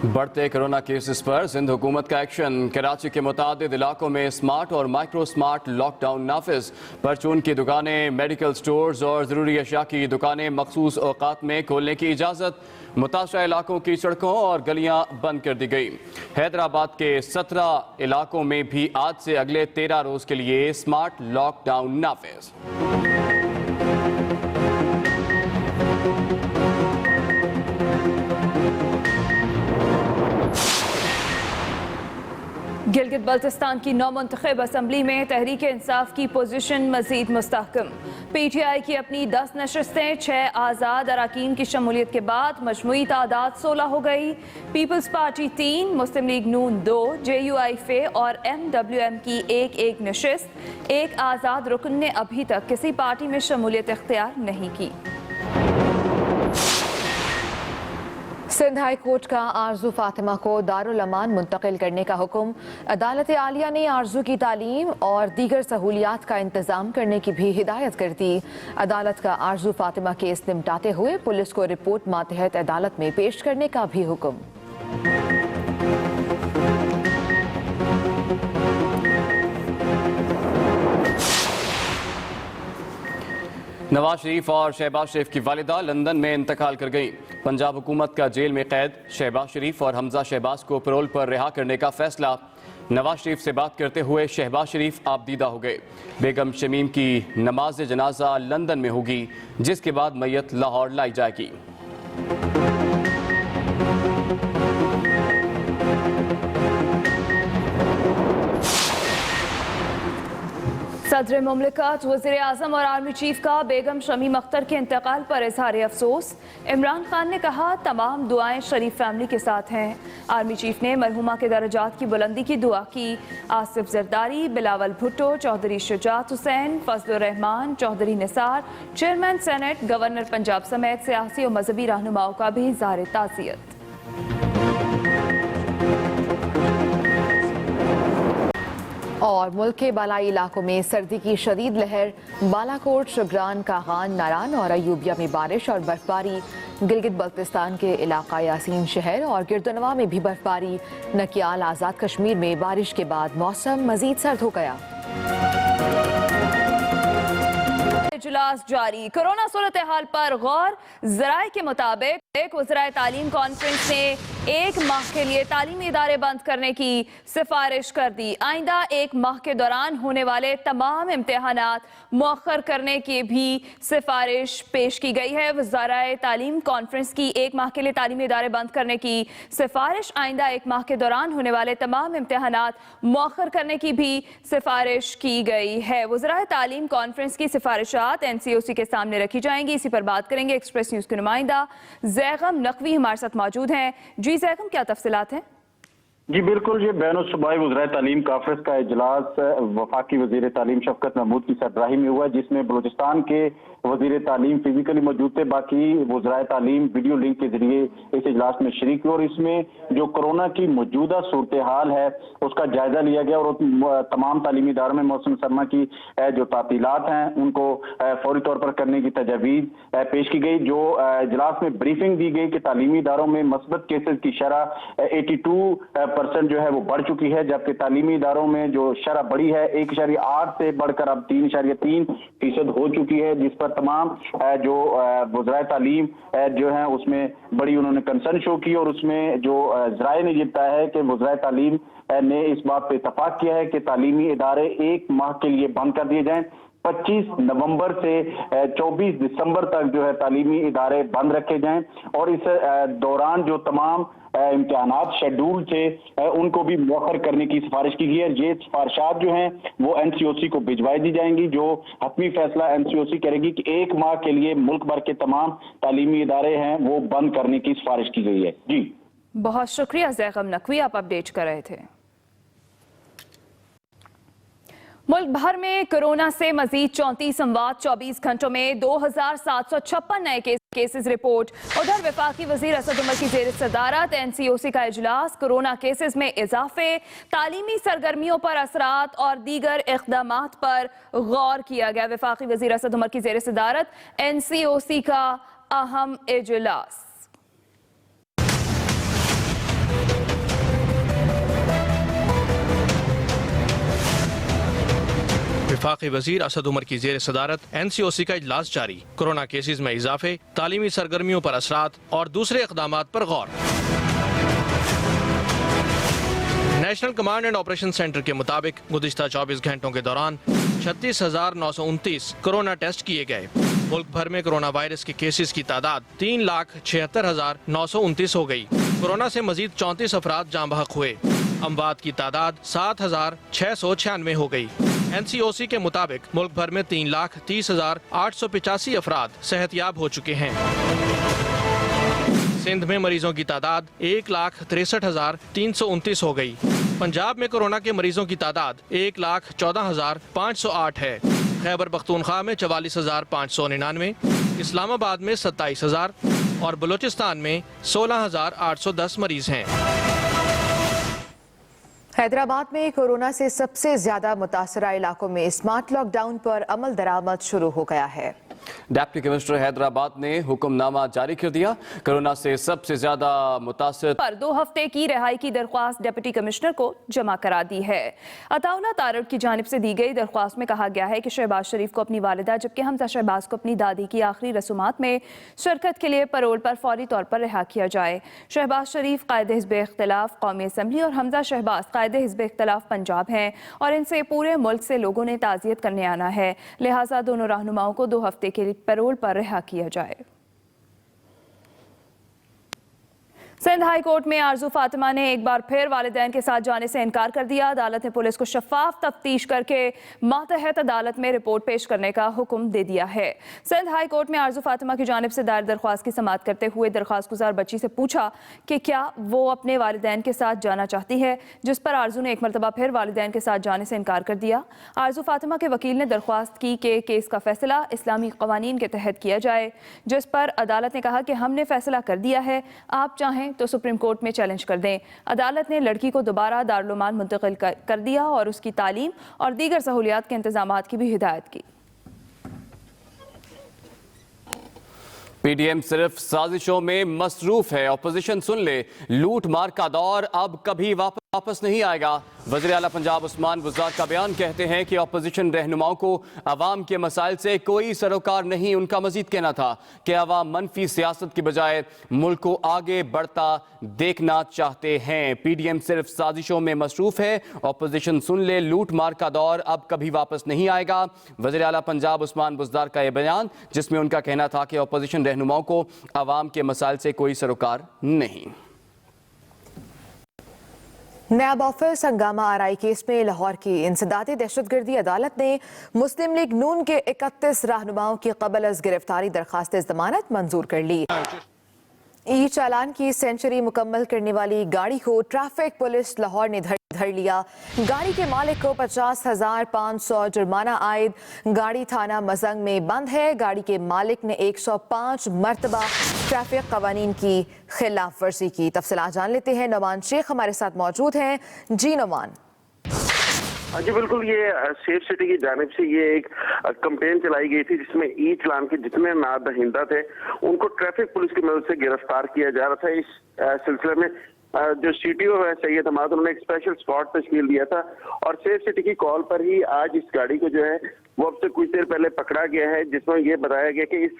बढ़ते corona cases पर सिंध हुकूमत का एक्शन। कराची के मुतादिद इलाकों में स्मार्ट और माइक्रो स्मार्ट लॉकडाउन नाफिज। परचून की दुकानें, मेडिकल स्टोर्स और ज़रूरी अशिया की दुकानें मखसूस औकात में खोलने की इजाज़त। मुतासरा इलाकों की सड़कों और गलियां बंद कर दी गई। हैदराबाद के 17 इलाकों में भी आज से अगले 13 रोज़ के लिए स्मार्ट लॉकडाउन नाफिज। गिलगित बल्तिस्तान की नौमुंतखब असम्बली में तहरीक इंसाफ की पोजीशन मजीद मुस्तहकम। PTI की अपनी 10 नशस्तें, 6 आज़ाद अरकान की शमूलियत के बाद मजमूई तादाद 16 हो गई। पीपल्स पार्टी 3, मुस्लिम लीग नून 2, JUIFA और MWM की एक नशस्त। एक आज़ाद रुकन ने अभी तक किसी पार्टी में शमूलियत इख्तियार नहीं की। सिंध हाई कोर्ट का आरजू फातिमा को दारुल अमान मुंतकिल करने का हुक्म। अदालत आलिया ने आरजू की तालीम और दीगर सहूलियात का इंतजाम करने की भी हिदायत कर दी। अदालत का आरजू फातिमा केस निपटाते हुए पुलिस को रिपोर्ट मातहत अदालत में पेश करने का भी हुक्म। नवाज शरीफ और शहबाज शरीफ की वालिदा लंदन में इंतकाल कर गईं। पंजाब हुकूमत का जेल में कैद शहबाज शरीफ और हमजा शहबाज को पैरोल पर रिहा करने का फैसला। नवाज शरीफ से बात करते हुए शहबाज शरीफ आपदीदा हो गए। बेगम शमीम की नमाज जनाजा लंदन में होगी, जिसके बाद मैयत लाहौर लाई जाएगी। सदर मुमलिकत, वज़ीर आज़म और आर्मी चीफ का बेगम शमीम अख्तर के इंतकाल पर इजहार अफसोस। इमरान खान ने कहा तमाम दुआएं शरीफ फैमिली के साथ हैं। आर्मी चीफ ने मरहुमा के दर्जात की बुलंदी की दुआ की। Asif Zardari, Bilawal Bhutto, Chaudhry Shujaat Hussain, Fazlur Rehman, Chaudhry Nisar, chairman senate, governor Punjab समेत सियासी और मजहबी रहनुमाओं का भी इजहार ताज़ियत। और मुल्क के बालाई इलाकों में सर्दी की शदीद लहर। बालाकोट, शुगरान, कागान, नारान और अयूबिया में बारिश और बर्फबारी। गिलगित बल्तिस्तान के इलाका यासीन शहर और गिरदनवा में भी बर्फबारी। नकियाल, आज़ाद कश्मीर में बारिश के बाद मौसम मजीद सर्द हो गया। इजलास जारी, कोरोना सूरत हाल पर गौर। जराए के मुताबिक वज़राए तालीम कॉन्फ्रेंस ने 1 माह के लिए तालीमी इदारे बंद करने की सिफारिश कर दी। आइंदा 1 माह के दौरान होने वाले तमाम इम्तिहानात मौखर करने की भी सिफारिश पेश की गई है। वज़राए तालीम कॉन्फ्रेंस की 1 माह के लिए तालीमी इदारे बंद करने की सिफारिश, आइंदा 1 माह के दौरान होने वाले तमाम इम्तिहानात मौखर करने की भी सिफारिश की गई है। वज़राए तालीम कॉन्फ्रेंस की सिफारिशात NCOC के सामने रखी जाएंगी। इसी पर बात करेंगे एक्सप्रेस न्यूज़ के नुमाइंदा ज़ैगम नकवी हमारे साथ मौजूद हैं। जी ज़ैगम, क्या तफसीलात हैं? जी बिल्कुल, ये बैनुल-सूबाई वज़राए तालीम कॉन्फ्रेंस का इजलास वफाकी वज़ीर तालीम शफकत महमूद की सरबराही में हुआ, जिसमें बलूचिस्तान के वज़ीर तालीम फिजिकली मौजूद थे। बाकी वज़राए तालीम वीडियो लिंक के जरिए इस इजलास में शरीक हुए और इसमें जो कोरोना की मौजूदा सूरत हाल है उसका जायजा लिया गया और तमाम तालीमी इदारों में मौसम सरमा की जो तातीलात हैं उनको फौरी तौर पर करने की तजवीज़ पेश की गई। जो इजलास में ब्रीफिंग दी गई कि तालीमी इदारों में मस्बत केसेस की शरह 82% जो है वो बढ़ चुकी है, जबकि तालीमी इदारों में जो शरह बढ़ी है 1.8 से बढ़कर अब 3.3% हो चुकी है, जिस पर तमाम जो वज़राए तालीम जो है उसमें बड़ी उन्होंने कंसर्न शो की और उसमें जो ज़राए ने ये बताया है कि वज़राए तालीम ने इस बात पे इत्तफाक किया है कि तालीमी इदारे 1 माह के लिए बंद कर दिए जाएं। 25 नवंबर से 24 दिसंबर तक जो है तालीमी इदारे बंद रखे जाएं और इस दौरान जो तमाम इम्तिहानात शेड्यूल थे उनको भी मौखर करने की सिफारिश की गई है। ये सिफारिशात जो हैं वो NCOC को भिजवाई दी जाएंगी। जो हतमी फैसला NCOC करेगी कि 1 माह के लिए मुल्क भर के तमाम तालीमी इदारे हैं वो बंद करने की सिफारिश की गई है। जी बहुत शुक्रिया ज़ैगम नकवी, आप अपडेट कर रहे थे। मुल्क भर में कोरोना से मजीद 34 अमवात 24 घंटों में 2756 नए केसेस रिपोर्ट। उधर वफाकी वजीर असद उमर की जेर सदारत NCOC का इजलास। कोरोना केसेस में इजाफे, तालीमी सरगर्मियों पर असरात और दीगर इक़दामात पर गौर किया गया। वफाकी वजीर असद उमर की जेर सदारत NCOC का अहम इजलास। वफाकी वजीर असद उमर की जेर सदारत NCOC का इजलास जारी। कोरोना केसेज में इजाफे, तालीमी सरगर्मियों पर असरात और दूसरे इक़दामात पर गौर। National command and operation centre के मुताबिक गुज़िश्ता 24 घंटों के दौरान 36,929 कोरोना टेस्ट किए गए। मुल्क भर में कोरोना वायरस के केसेस की तादाद 3,76,929 हो गई। कोरोना से मजीद 34 अफराद जाँ बहक हुए। अमवात की तादाद 7,696 हो गई। NCOC के मुताबिक मुल्क भर में 3,30,885 अफराद सेहतयाब हो चुके हैं। सिंध में मरीजों की तादाद 1,63,329 हो गई। पंजाब में कोरोना के मरीजों की तादाद 1,14,508 है। खैबर पख्तूनख्वा में 44,599, इस्लामाबाद में 27,000 और बलूचिस्तान में 16,810 मरीज हैं। हैदराबाद में कोरोना से सबसे ज्यादा मुतासरा इलाकों में स्मार्ट लॉकडाउन पर अमल दरामद शुरू हो गया है। डिप्टी कमिश्नर हैदराबाद ने हुक्मनामा जारी कर दिया। कोरोना से सबसे ज्यादा मुतासर पर 2 हफ्ते की रिहाई की दरख्वास्त डिप्टी कमिश्नर को जमा करा दी है। अताउल्लाह तारड़ की जानिब से दी गई दरख्वास्त में कहा गया है कि शहबाज शरीफ को अपनी वालिदा जबकि हमजा शहबाज को अपनी दादी की आखिरी रसूमात में शिरकत के लिए परोल पर फौरी तौर पर रिहा किया जाए। शहबाज शरीफ कायदे हिज़्ब इख्तिलाफ कौमी असम्बली और हमजा शहबाज कायदे हिज़्ब इख्तिलाफ पंजाब हैं और इनसे पूरे मुल्क से लोगों ने ताज़ियत करने आना है, लिहाजा दोनों रहनुमाओं को 2 हफ्ते के लिए पैरोल पर रिहा किया जाए। सिंध हाई कोर्ट में आरजू फातिमा ने एक बार फिर वालिदैन के साथ जाने से इनकार कर दिया। अदालत ने पुलिस को शफाफ तफ्तीश करके मातहत अदालत में रिपोर्ट पेश करने का हुक्म दे दिया है। सिंध हाई कोर्ट में आरजू फातिमा की जानिब से दायर दरख्वास्त की समाअत करते हुए दरख्वास्त गुजार बच्ची से पूछा कि क्या वो अपने वालिदैन के साथ जाना चाहती है, जिस पर आरजू ने एक मरतबा फिर वालिदैन के साथ जाने से इनकार कर दिया। आरजू फातिमा के वकील ने दरख्वास्त की कि केस का फैसला इस्लामी कवानीन के तहत किया जाए, जिस पर अदालत ने कहा कि हमने फैसला कर दिया है, आप चाहें तो सुप्रीम कोर्ट में चैलेंज कर दें। अदालत ने लड़की को दोबारा दारुल-उलूम मुंतकिल कर दिया और उसकी तालीम और दीगर सहूलियात के इंतजामात की भी हिदायत की। PDM सिर्फ साजिशों में मसरूफ है। ऑपोजिशन सुन ले, लूट मार का दौर अब कभी वापस नहीं आएगा। वज़ीर आला पंजाब उस्मान बुज़दार का बयान कहते हैं कि ऑपोजिशन रहनुमाओं को अवाम के मसाइल से कोई सरोकार नहीं। उनका मजीद कहना था कि अवाम मनफी सियासत की बजाय मुल्क को आगे बढ़ता देखना चाहते हैं। PDM सिर्फ साजिशों में मसरूफ है। ऑपोजिशन सुन ले, लूट मार का दौर अब कभी वापस नहीं आएगा। वज़ीर आला पंजाब उस्मान बुज़दार का यह बयान, जिसमें उनका कहना था कि ऑपोजिशन रहनुमाओं को अवाम के मसाइल से कोई सरोकार नहीं। नैब ऑफिस हंगामा आरआई केस में लाहौर की इंसदादी दहशतगर्दी अदालत ने मुस्लिम लीग नून के 31 रहनुमाओं की कबल अज गिरफ्तारी दरखास्त जमानत मंजूर कर ली। ई चालान की सेंचुरी मुकम्मल करने वाली गाड़ी को ट्रैफिक पुलिस लाहौर ने धर लिया। गाड़ी के मालिक को 50,500 जुर्माना आयद। गाड़ी थाना मजंग में बंद है। गाड़ी के मालिक ने 105 मरतबा ट्रैफिक कवानीन की खिलाफ वर्जी की। तफसीलात जान लेते हैं, नोमान शेख हमारे साथ मौजूद हैं। जी नोमान। जी बिल्कुल, ये सेफ सिटी की जानिब से ये एक कैंपेन चलाई गई थी जिसमें ई चालान के जितने नादहिंदा थे उनको ट्रैफिक पुलिस की मदद से गिरफ्तार किया जा रहा था। इस सिलसिले में जो CTO है सैयद हमाद, उन्होंने एक स्पेशल स्क्वाड तश्कील दिया था और सेफ सिटी की कॉल पर ही आज इस गाड़ी को जो है वो अब से कुछ देर पहले पकड़ा गया है, जिसमें ये बताया गया कि इस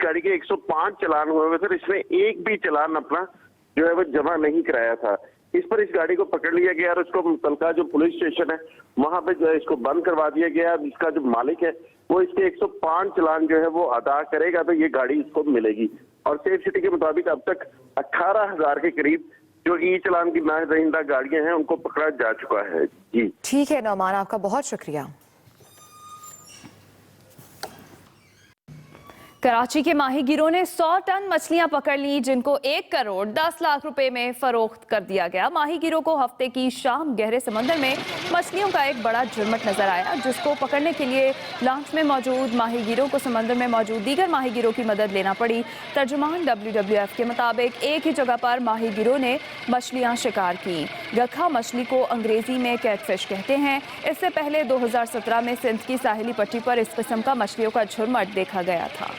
गाड़ी के 105 चालान हुए हुए थे, इसमें एक भी चालान अपना जो है वो जमा नहीं कराया था। इस पर इस गाड़ी को पकड़ लिया गया और उसको मुतलका जो पुलिस स्टेशन है वहां पे जो है इसको बंद करवा दिया गया। इसका जो मालिक है वो इसके 105 चालान जो है वो अदा करेगा तो ये गाड़ी इसको मिलेगी। और सेफ सिटी के मुताबिक अब तक 18,000 के करीब जो ई चालान की नादहिंदा गाड़ियां हैं उनको पकड़ा जा चुका है। जी ठीक है नौमान, आपका बहुत शुक्रिया। कराची के माहीगीरों ने 100 टन मछलियां पकड़ ली, जिनको 1 करोड़ 10 लाख रुपए में फरोख्त कर दिया गया। माहीगीरों को हफ्ते की शाम गहरे समंदर में मछलियों का एक बड़ा झुरमुट नजर आया, जिसको पकड़ने के लिए लॉन्च में मौजूद माहीगीरों को समंदर में मौजूद दीगर माहीगीरों की मदद लेना पड़ी। तर्जुमान WWF के मुताबिक एक ही जगह पर माहीगीरों ने मछलियां शिकार की। गखा मछली को अंग्रेजी में कैटफिश कहते हैं। इससे पहले 2017 में सिंध की साहिली पट्टी पर इस किस्म का मछलियों का झुरमुट देखा गया था।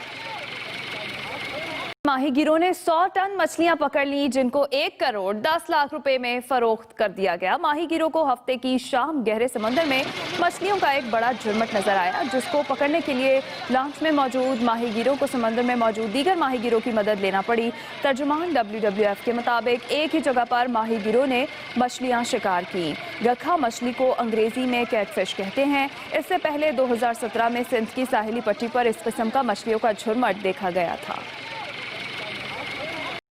माहीगीरों ने 100 टन मछलियां पकड़ ली, जिनको 1 करोड़ 10 लाख रुपए में फरोख्त कर दिया गया। माहीगीरों को हफ्ते की शाम गहरे समंदर में मछलियों का एक बड़ा झुरमुट नजर आया, जिसको पकड़ने के लिए लॉन्च में मौजूद माहीगीरों को समंदर में मौजूद दीगर माहीगीरों की मदद लेना पड़ी। तर्जुमान WWF के मुताबिक एक ही जगह पर माहीगीरों ने मछलियां शिकार की। गखा मछली को अंग्रेजी में कैटफिश कहते हैं। इससे पहले 2017 में सिंध की साहिली पट्टी पर इस किस्म का मछलियों का झुरमुट देखा गया था।